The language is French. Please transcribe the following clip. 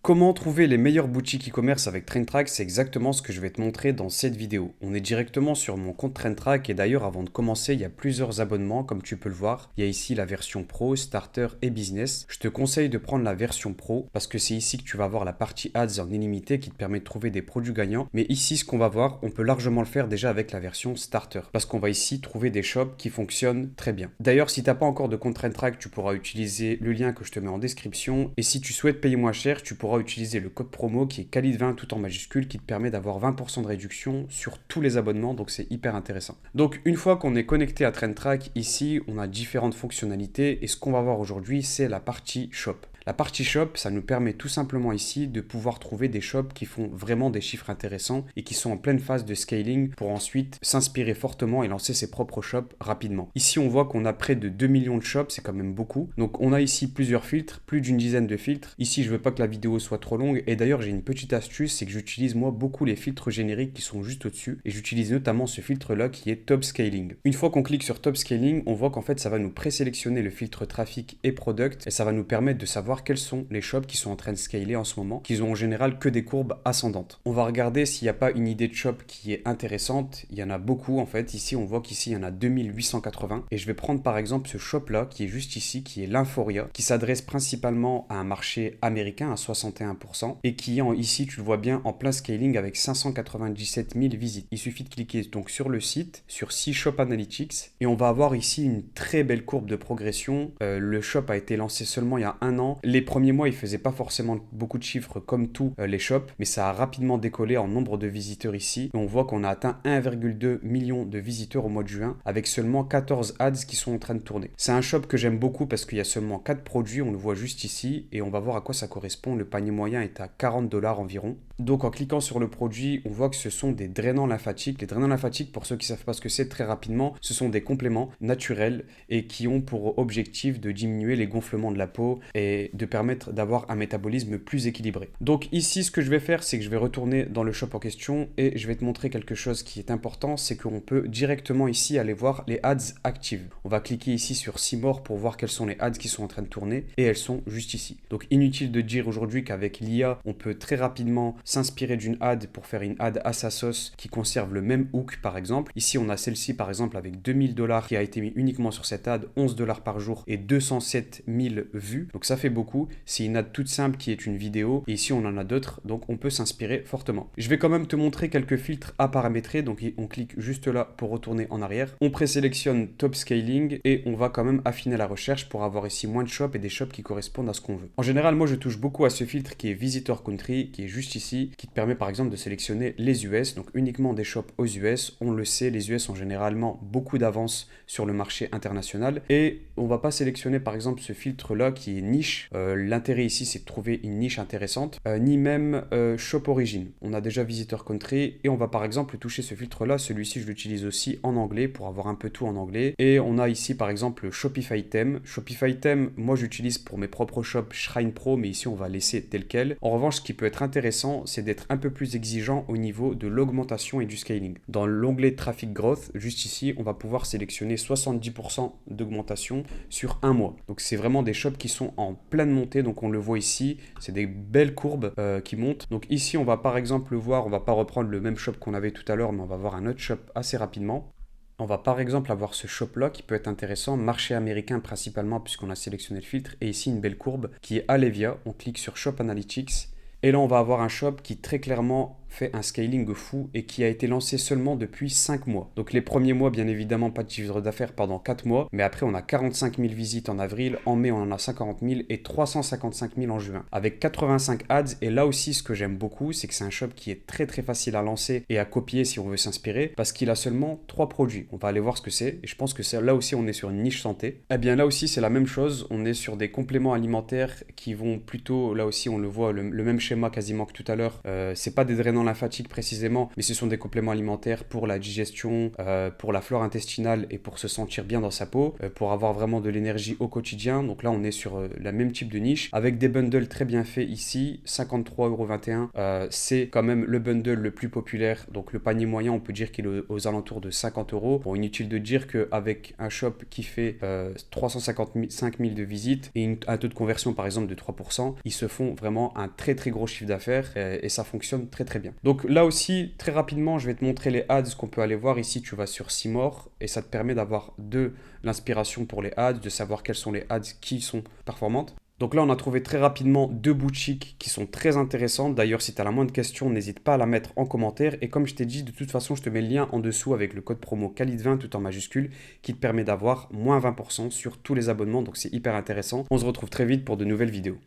Comment trouver les meilleures boutiques e-commerce avec Traintrack, c'est exactement ce que je vais te montrer dans cette vidéo. On est directement sur mon compte Traintrack et d'ailleurs avant de commencer, il y a plusieurs abonnements comme tu peux le voir. Il y a ici la version Pro, Starter et Business. Je te conseille de prendre la version Pro parce que c'est ici que tu vas voir la partie Ads en illimité qui te permet de trouver des produits gagnants. Mais ici, ce qu'on va voir, on peut largement le faire déjà avec la version Starter parce qu'on va ici trouver des shops qui fonctionnent très bien. D'ailleurs, si tu n'as pas encore de compte Traintrack, tu pourras utiliser le lien que je te mets en description et si tu souhaites payer moins cher, tu pourras utiliser le code promo qui est Khalid20 tout en majuscule qui te permet d'avoir 20% de réduction sur tous les abonnements, donc c'est hyper intéressant. Donc une fois qu'on est connecté à Traintrack, ici on a différentes fonctionnalités et ce qu'on va voir aujourd'hui c'est la partie shop. La partie shop, ça nous permet tout simplement ici de pouvoir trouver des shops qui font vraiment des chiffres intéressants et qui sont en pleine phase de scaling pour ensuite s'inspirer fortement et lancer ses propres shops rapidement. Ici, on voit qu'on a près de 2 millions de shops, c'est quand même beaucoup. Donc, on a ici plusieurs filtres, plus d'une dizaine de filtres. Ici, je veux pas que la vidéo soit trop longue et d'ailleurs, j'ai une petite astuce, c'est que j'utilise moi beaucoup les filtres génériques qui sont juste au-dessus et j'utilise notamment ce filtre-là qui est Top Scaling. Une fois qu'on clique sur Top Scaling, on voit qu'en fait, ça va nous présélectionner le filtre trafic et product et ça va nous permettre de savoir quels sont les shops qui sont en train de scaler en ce moment, qu'ils ont en général que des courbes ascendantes. On va regarder s'il n'y a pas une idée de shop qui est intéressante. Il y en a beaucoup en fait. Ici, on voit qu'ici, il y en a 2880. Et je vais prendre par exemple ce shop-là qui est juste ici, qui est l'Inforia, qui s'adresse principalement à un marché américain à 61% et qui est ici, tu le vois bien, en plein scaling avec 597 000 visites. Il suffit de cliquer donc sur le site, sur 6 Shop Analytics et on va avoir ici une très belle courbe de progression. Le shop a été lancé seulement il y a un an. Les premiers mois, il faisait pas forcément beaucoup de chiffres comme tous les shops, mais ça a rapidement décollé en nombre de visiteurs ici. Et on voit qu'on a atteint 1,2 million de visiteurs au mois de juin avec seulement 14 ads qui sont en train de tourner. C'est un shop que j'aime beaucoup parce qu'il y a seulement 4 produits, on le voit juste ici et on va voir à quoi ça correspond. Le panier moyen est à 40 $ environ. Donc en cliquant sur le produit, on voit que ce sont des drainants lymphatiques. Les drainants lymphatiques, pour ceux qui ne savent pas ce que c'est très rapidement, ce sont des compléments naturels et qui ont pour objectif de diminuer les gonflements de la peau et de permettre d'avoir un métabolisme plus équilibré. Donc ici, ce que je vais faire, c'est que je vais retourner dans le shop en question et je vais te montrer quelque chose qui est important, c'est qu'on peut directement ici aller voir les ads actives. On va cliquer ici sur See More pour voir quels sont les ads qui sont en train de tourner et elles sont juste ici. Donc inutile de dire aujourd'hui qu'avec l'IA, on peut très rapidement s'inspirer d'une ad pour faire une ad à sa sauce qui conserve le même hook par exemple. Ici, on a celle-ci par exemple avec 2000 $ qui a été mis uniquement sur cette ad, 11 $ par jour et 207 000 vues. Donc ça fait beaucoup. C'est une ad toute simple qui est une vidéo et ici on en a d'autres donc on peut s'inspirer fortement. Je vais quand même te montrer quelques filtres à paramétrer donc on clique juste là pour retourner en arrière. On présélectionne Top Scaling et on va quand même affiner la recherche pour avoir ici moins de shops et des shops qui correspondent à ce qu'on veut. En général moi je touche beaucoup à ce filtre qui est Visitor Country qui est juste ici qui te permet par exemple de sélectionner les US donc uniquement des shops aux US. On le sait, les US ont généralement beaucoup d'avance sur le marché international et on va pas sélectionner par exemple ce filtre là qui est niche. L'intérêt ici, c'est de trouver une niche intéressante, ni même Shop Origin. On a déjà Visitor Country et on va par exemple toucher ce filtre-là. Celui-ci, je l'utilise aussi en anglais pour avoir un peu tout en anglais. Et on a ici par exemple Shopify Theme. Shopify Theme, moi j'utilise pour mes propres shops Shrine Pro, mais ici on va laisser tel quel. En revanche, ce qui peut être intéressant, c'est d'être un peu plus exigeant au niveau de l'augmentation et du scaling. Dans l'onglet Traffic Growth, juste ici, on va pouvoir sélectionner 70% d'augmentation sur un mois. Donc c'est vraiment des shops qui sont en pleine montée, donc on le voit ici, c'est des belles courbes qui montent. Donc ici, on va par exemple voir, on va pas reprendre le même shop qu'on avait tout à l'heure, mais on va voir un autre shop assez rapidement. On va par exemple avoir ce shop-là qui peut être intéressant, marché américain principalement puisqu'on a sélectionné le filtre. Et ici, une belle courbe qui est Alevia. On clique sur Shop Analytics. Et là, on va avoir un shop qui très clairement fait un scaling fou et qui a été lancé seulement depuis 5 mois. Donc les premiers mois, bien évidemment, pas de chiffre d'affaires pendant 4 mois, mais après on a 45 000 visites en avril, en mai on en a 50 000 et 355 000 en juin, avec 85 ads. Et là aussi, ce que j'aime beaucoup, c'est que c'est un shop qui est très très facile à lancer et à copier si on veut s'inspirer, parce qu'il a seulement 3 produits. On va aller voir ce que c'est, et je pense que là aussi on est sur une niche santé. Eh bien là aussi c'est la même chose, on est sur des compléments alimentaires qui vont plutôt, là aussi on le voit, le même schéma quasiment que tout à l'heure. C'est pas des drainants lymphatique précisément, mais ce sont des compléments alimentaires pour la digestion, pour la flore intestinale et pour se sentir bien dans sa peau, pour avoir vraiment de l'énergie au quotidien. Donc là, on est sur la même type de niche, avec des bundles très bien faits ici, 53,21 €. C'est quand même le bundle le plus populaire, donc le panier moyen, on peut dire qu'il est aux alentours de 50 €. Bon, inutile de dire qu'avec un shop qui fait 355 000 de visites et un taux de conversion par exemple de 3%, ils se font vraiment un très très gros chiffre d'affaires et ça fonctionne très très bien. Donc là aussi, très rapidement, je vais te montrer les ads qu'on peut aller voir. Ici, tu vas sur Simore et ça te permet d'avoir de l'inspiration pour les ads, de savoir quelles sont les ads qui sont performantes. Donc là, on a trouvé très rapidement 2 boutiques qui sont très intéressantes. D'ailleurs, si tu as la moindre question, n'hésite pas à la mettre en commentaire. Et comme je t'ai dit, de toute façon, je te mets le lien en dessous avec le code promo Khalid20 tout en majuscule qui te permet d'avoir moins 20% sur tous les abonnements. Donc c'est hyper intéressant. On se retrouve très vite pour de nouvelles vidéos.